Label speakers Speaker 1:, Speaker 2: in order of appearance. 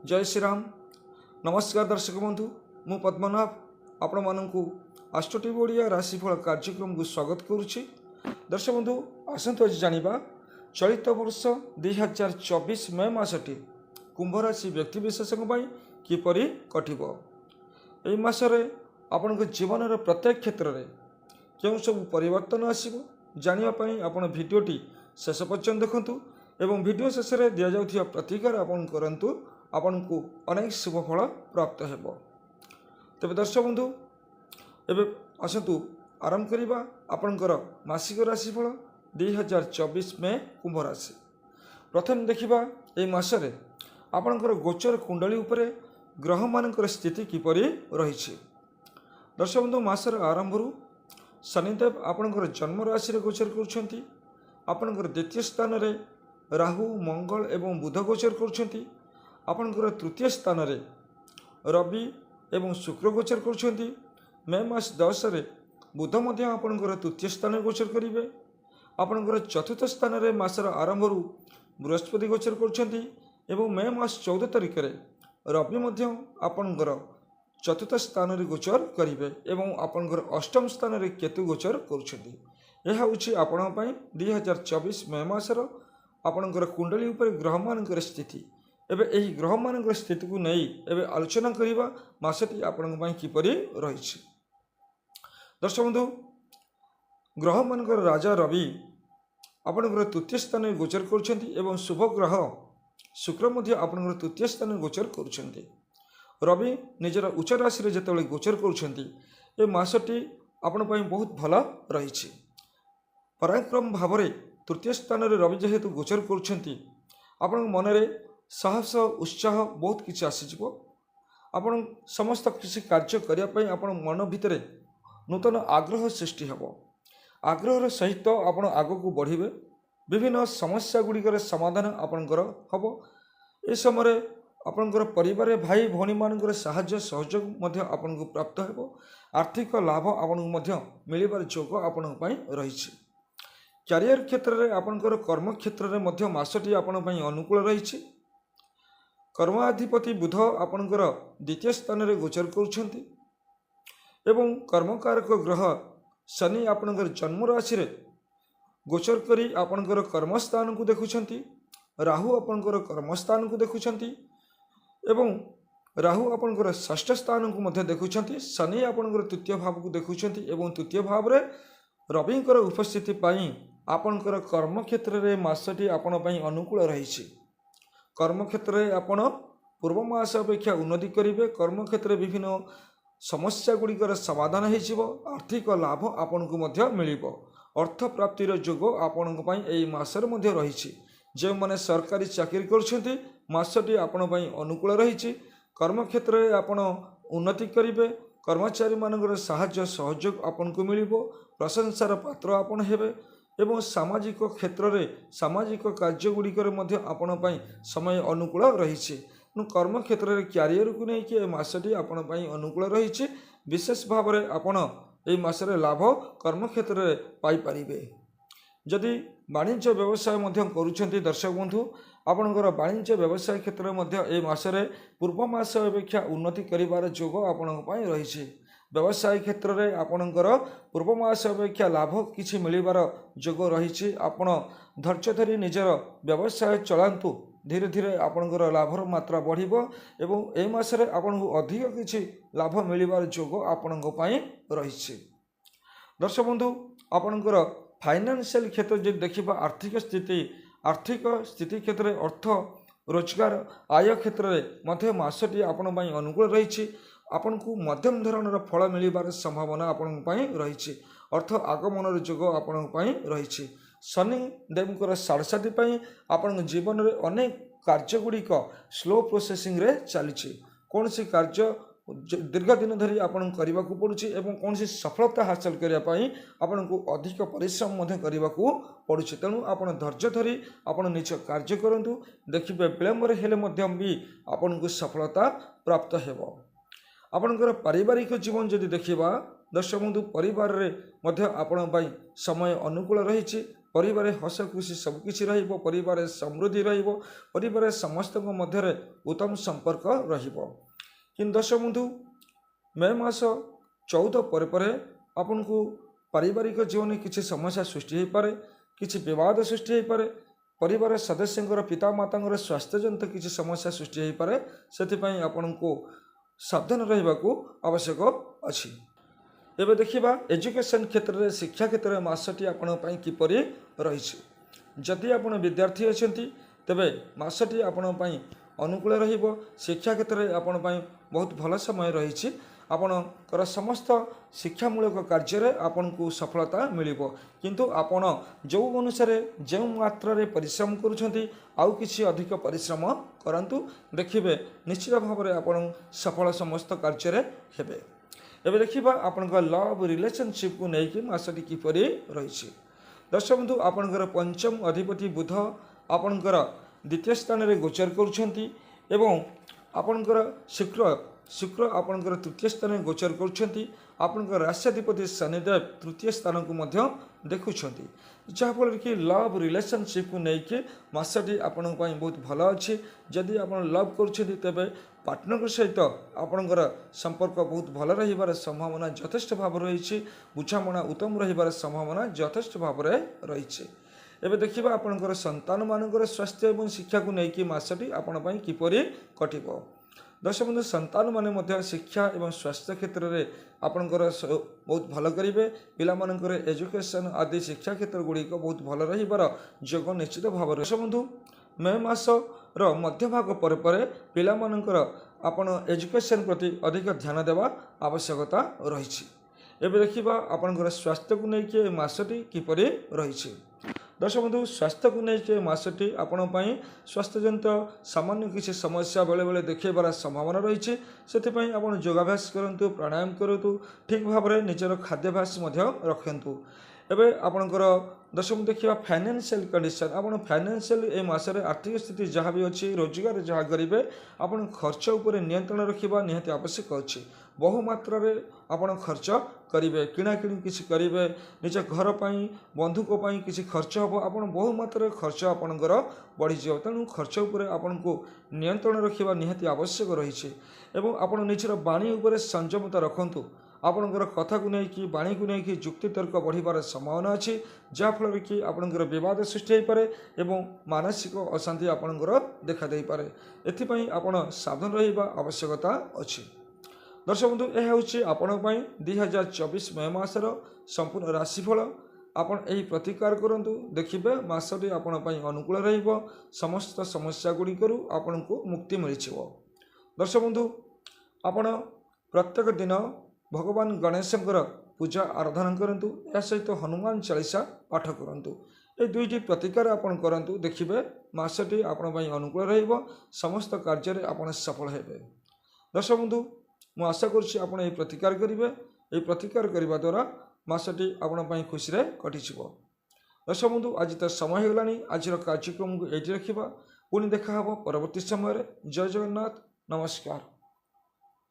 Speaker 1: जय श्री राम। नमस्कार दर्शक बंधु, मु पद्मनाभ आपण मानू आस्ट्रोटीवी ओडिया राशिफल कार्यक्रम को स्वागत करुच्ची। दर्शक बंधु आसतु आज जानिबा चलित वर्ष 2024 मे मासटी कुंभ राशि व्यक्तिविशेष किपरि कटिबो। एई मासरे आपण जीवन प्रत्येक क्षेत्र में क्यों सब परिवर्तन आसिबो जानिबा पई आपण भिडियोटी शेष पर्यंत देखंतु एवं भिडियो शेष में दि जाउथिया प्रतिकार आपण करंतु आपण को अनेक शुभफल प्राप्त हेबो। तेबे दर्शक बंधु एबे आसतु आरंभ करिबा आपणकर मासिक राशिफल 2024 में कुंभ राशि। प्रथम देखिबा ए मासरे आपणकर गोचर कुंडली उपरे ग्रह मानकर स्थिति किपरि रहिछि। दर्शक बंधु मासर आरंभरू शनिदेव आपणकर जन्म राशि रे गोचर करुछंती। आपणकर द्वितीय स्थान रे राहु मंगल एवं बुध गोचर करुछंती। आपणकर तृतीय स्थान रे रवि एवं शुक्र गोचर करुछंती। मे मास 10 रे बुध मध्य आपणकर तृतीय स्थान रे गोचर करिवे। आपणकर चतुर्थ स्थान रे मासर आरंभरू बृहस्पति गोचर करुछंती एवं मे मास 14 तारिख रे रवि मध्य आपणकर चतुर्थ स्थान रे गोचर करिवे एवं आपणकर अष्टम स्थान रे केतु गोचर करुछंती। यह होछि आपण पई 2024 मे मासर आपणकर कुंडली उपर ग्रह मानकर स्थिति। एबे एही ग्रह मानकर स्थिति को नहीं एबे आलोचना करिबा मासटी आपण पई किपरि रहिछि। दर्शक बंधु ग्रह मानकर राजा रवि आपणकर तृतीय स्थान में गोचर करुछंती एवं शुभ ग्रह शुक्र मध्य आपणकर तृतीय स्थान में गोचर करुछंती। रवि निजर उच्च राशि रे जेतेबेले गोचर करुछंती ए मासटी आपण पई बहुत भला रहिछि। पराक्रम भाव में तृतीय स्थान में रवि जेहेतु गोचर करुछंती आपण मन रे साहस उत्साह बहुत किसी आसीजिवो। आपण समस्त किसी कार्य करिया पई आपण मन भितर नूतन आग्रह सृष्टि हेबो। आग्रहर सहित आपण आग को बढ़िबे। विभिन्न समस्या गुड़िकर समाधान आपणकर हेबो। ए समय आपणकर परिवार भाई भौणी मानकर साहाय्य सहयोग मध्य आपनको प्राप्त हेबो। आर्थिक लाभ आपनको मध्य मिलिबार योग आपण पई रहिछि। कैरियर क्षेत्र में आपणकर कर्म क्षेत्र में मध्य मासटी आपण पई अनुकूल रहिछि। कर्माधिपति बुध आपणकर द्वितीय स्थान में गोचर करुछंती एवं कर्मकारक ग्रह शनि आपणकर जन्म राशि रे गोचर करी आपणकर कर्मस्थान को देखुछंती। राहु आपणकर कर्मस्थान को देखुछंती एवं राहु आपणकर षष्ठ स्थान को मध्य देखुछंती। शनि आपणकर तृतीय भाव को देखुछंती एवं तृतीय भाव रे रविंकर उपस्थिति पाई आपणकर कर्म क्षेत्र में मासटी आपण पई अनुकूल रहिछि। कर्म क्षेत्र में आपण पूर्व मास अपेक्षा उन्नति करिवे। कर्म क्षेत्र में विभिन्न समस्या गुड़िकर समाधान हो। आर्थिक लाभ आपण को मध्य मिलिबो। अर्थ प्राप्तिर योग आपण पई एई मासर मध्य रहिछि। जे माने सरकारी चाकरी करछंती मासटी आपण पई अनुकूल रहिछि। कर्म क्षेत्र में आपण उन्नति करिवे। कर्मचारी मानकर साहाय्य सहयोग आपण को मिलिबो। प्रशंसार पात्र आपण हेबे एवं सामाजिक क्षेत्र में सामाजिक कार्य गुड़िकर मध्य आपण पई समय अनुकूल रहिछि। कर्म क्षेत्र में क्यारियर को लेकिन मासटी आपण पई अनुकूल रहिछि। विशेष भाव में आपण एई मासरे लाभ कर्म क्षेत्र में पाई परिबे। जदि वाणिज्य व्यवसाय मध्य करूछंती दर्शक बंधु आपणकर वाणिज्य व्यवसाय क्षेत्र में मध्य एई मासरे पूर्व मास अपेक्षा उन्नति करिवार योग आपण पई रहिछि। व्यवसाय क्षेत्र में आपणकर पूर्व मास अपेक्षा लाभ किछि मिलिबार योग रहिछि। आपण धैर्य धरी निजर व्यवसाय चलांतु। धीरे धीरे आपणकर लाभर मात्रा बढ़िबो एवं ए मासरे आपनको अधिक किछि लाभ मिलिबार योग आपणक पई रहिछि। दर्शक बंधु आपणकर फाइनेंशियल क्षेत्र जे देखिबा आर्थिक स्थिति क्षेत्र में अर्थ रोजगार आय क्षेत्र में मध्य मासटी आपण पई अनुकूल रहिछि। आपण को मध्यम धरणर फल मिलिबार संभावना आपण पई रहिछि। अर्थ आगमन योग आपण पई रहिछि। शनि देवकर साड़साती पई आपण जीवन में अनेक कार्य गुड़िक स्लो प्रोसेसिंग रे चलीछि। कौन सी कार्य दीर्घ दिन धरी आपण करने को पड़ुछि एवं कौन सी सफलता हासिल करने पाई आपण को अधिक परिश्रम मध्य करने को पड़ुछि। तेणु आपण धैर्य धरी आपण निज कार्य करंतु। देखिबे विलंब हेले मध्य भी आपण को सफलता प्राप्त हेबो। आपणकर पारिवारिक जीवन जदि देखिबा दर्शक बंधु परिवार रे मध्य आपण पई समय अनुकूल रहिछि। परिवार हस खुशी सबकिछि रहिबो परिवार समृद्धि रहिबो परिवार समस्त मध्य उत्तम संपर्क रहिबो। किंतु दर्शक बंधु मे मास 14 पर आपन को पारिवारिक जीवन किसी समस्या सृष्टि हो पारे किसी विवाद सृष्टि हो पारे परिवार सदस्यंकर पिता माता स्वास्थ्य जनित किसी समस्या सृष्टि हो पारे से आपन को सावधान रहिबा को आवश्यक अछि। एबे देखिबा एजुकेशन क्षेत्र में शिक्षा क्षेत्र में मासटी आपण पई किपरि रहिछि। जदि आपण विद्यार्थी अछंती तेबे मासटी आपण पई अनुकूल रहिबो। शिक्षा क्षेत्र में आपण पई बहुत भल समय रहिछि। आपणकर समस्त शिक्षामूलक कार्य आपन को सफलता मिलिबो। किंतु आपण जो अनुसार जो मात्रा रे परिश्रम करूछंती आउ किछि अधिक परिश्रम करंतु देखिबे निश्चित भाव में आपण सफल समस्त कार्य रे हेबे। एबे देखिबा आपनका लव रिलेशनशिप को नेकी मासटी किपरि रहिछि। दर्शक बंधु आपनकर पंचम अधिपति बुध आपनकर द्वितीय स्थान रे गोचर करूछंती एवं आपनकर शुक्र आपनकर तृतीय स्थान में गोचर करुछंती। आपनकर राष्ट्राधिपति शनिदेव तृतीय स्थान को मध्य देखुछंती जहाँफल कि लव रिलेशनशिप को लेकिन मासटी आपण बहुत भल अच्छी। जदि आप लव करुछंती तेबे पार्टनर सहित आपनकर संपर्क बहुत भल रहिबार संभावना यथेष्ट भाव रही। बुझामणा उत्तम रहिबार संभावना यथेष्ट भाव रही। एबे देखिबा आपनकर संतान मानकर स्वास्थ्य और शिक्षा को लेकिन मासटी आपण पई किपरि कटिबो। दर्शक बंधु संतान माने मध्य शिक्षा एवं स्वास्थ्य क्षेत्र में आपनकर बहुत भल करेंगे। पिलामानकर एजुकेशन आदि शिक्षा क्षेत्र गुड़िक बहुत भल रहिबार योग निश्चित भाव। दर्शक बंधु मे मास मध्य भाग पर पिलामानकर आपण एजुकेशन प्रति अधिक ध्यान देवा आवश्यकता रही। एबे देखिबा आपनकर स्वास्थ्य को लेकिन मासटी किपरि रही। दर्शक बंधु स्वास्थ्य को लेकिन मासटी आपण पई स्वास्थ्य जनित सामान्य किसी समस्या बेले बेले देखेबार संभावना रही। से आपण योगाभ्यास करंतु प्राणायाम करंतु ठीक भाव में निजर खाद्याभ्यास रखंतु। एबे आपनकर दर्शक देखिए फाइनेंशियल कंडीशन आप फाइनेंशियल ए मासरे आर्थिक स्थिति जहाँ भी अच्छी रोजगार जहाँ करेंगे आप खर्च उपर नियंत्रण रखा निहाती आवश्यक अच्छी। बहु मात्रा रे आपण खर्च करेंगे किणाकिणी किसी करेंगे निज घर पर बंधुक किसी खर्च हम आप बहु मात्रा खर्च आपणकर बढ़ीज तेणु खर्च उपर आपण को नियंत्रण रखा निहाती आवश्यक रही। आप निजर बाणी उपर संयमता रखंतु। आपणकर कथा को लेकिन बाणी को लेकिन जुक्ति तर्क बढ़िबार संभावना अच्छी जहाँफल कि आपणकर विवाद सृष्टि हो पारे एवं मानसिक अशांति आपणकर देखा दे पारे। एथिपाई आपण सावधान रहिबा आवश्यकता अच्छी। दर्शक बंधु यह हूँ आपण 2024 मे मासर संपूर्ण राशिफल। आपण यही प्रतिकार करंतु देखिबे मासटी आपण पई अनुकूल रहिबो। समस्त समस्या गुड़िकरू आपण को मुक्ति मिलिछिबो। दर्शक बंधु आपण प्रत्येक दिन भगवान गणेशंकर पूजा आराधना करंतु या सहित हनुमान चालीसा पाठ करंतु। ये दुईटी प्रतिकार आपण करंतु देखिबे मासटी आपण पई अनुकूल रहिबो। समस्त कार्य रे आपण सफल हेबे। दर्शक बंधु मु आशा करुछि आपण ए प्रतिकार करिवे। ए प्रतिकार करिबा द्वारा मासटी आपण पई खुशी रे कटिछिबो। दर्शक बंधु आज तो समय हो गलानी। आज कार्यक्रम को एठी रखिबा। पुणी देखा हबो परवर्ती समय रे। जय जगन्नाथ। नमस्कार।